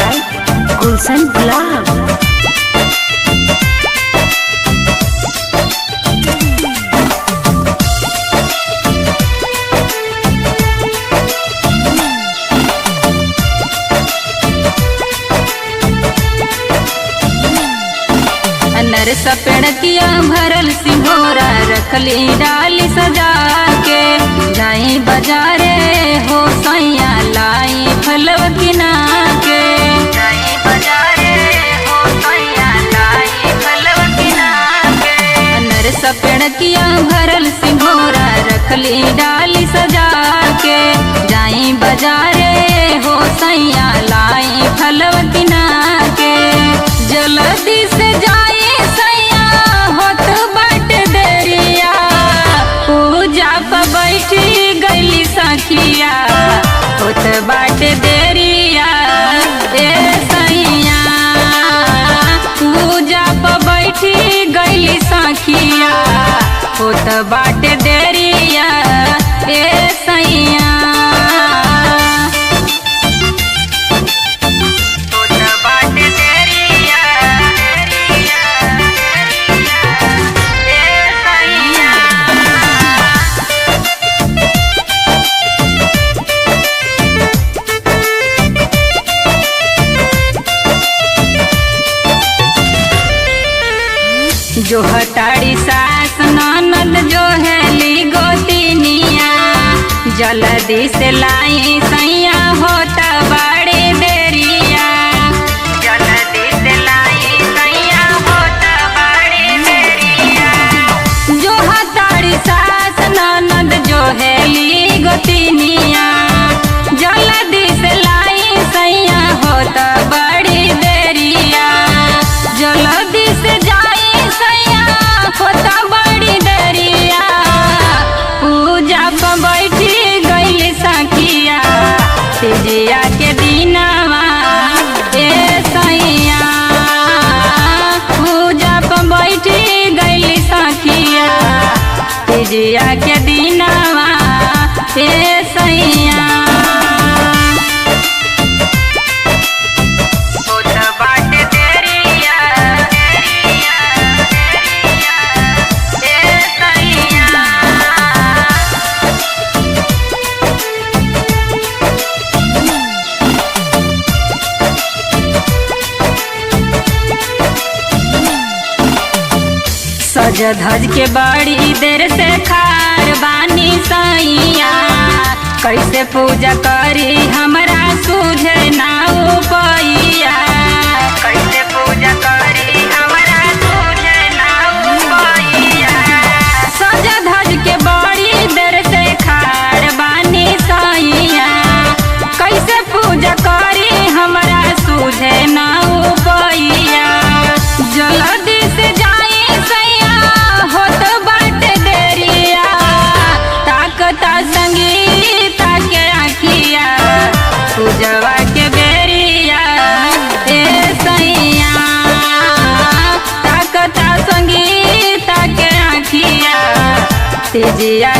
by Gulshan Vlog। नर सपेड़किया भरल सिंघोरा रखली डाली सजा के, जाई बाजारे हो सैया लाई फलव किना के। जाई बाजारे हो सैया लाई फलव किना के। नर सपेड़किया भरल सिंघोरा रखली डाली सजा के, जाई बाजारे हो सैया लाई फलव किना के। जल्दी से जाई बैठी गईली सखिया होत बाटे देरिया ए सैया, पूजा पर बैठी गईली सखिया होत बाटे देरिया ए सैया। जो हटाड़ी सास ननद जो है ली गोतिनिया, जल्दी से लाई सैया होता बड़ी देरिया। जल्दी से लाई सैया होता बड़ी देरिया। जो हटाड़ी सास ननद जो है ली गोतिनिया, जल्दी से लाई सैया होता बड़ी देरिया। जल्दी से होता बड़ी देरिया, पूजा पर बैठी गईली सखिया तिजिया के दिनवा ए सैया। पूजा पर बैठी गईली सखिया तिजिया के दिनवा ए सैया। सज धज के बड़ी देर से खार बानी सैया, कैसे पूजा करी हमरा सूझे ना उपैया। कैसे पूजा करी हमरा सूझे ना उपैया। सज धज के बड़ी देर से खार बानी सैया, कैसे पूजा करी हमरा सूझे ना उपैया। जल्दी से जाई सैया होत बाटे देरिया, ताकता संगीता के आखिया पूजवा के बेरिया ए सैया। ताकता संगीता के आखिया तिजिया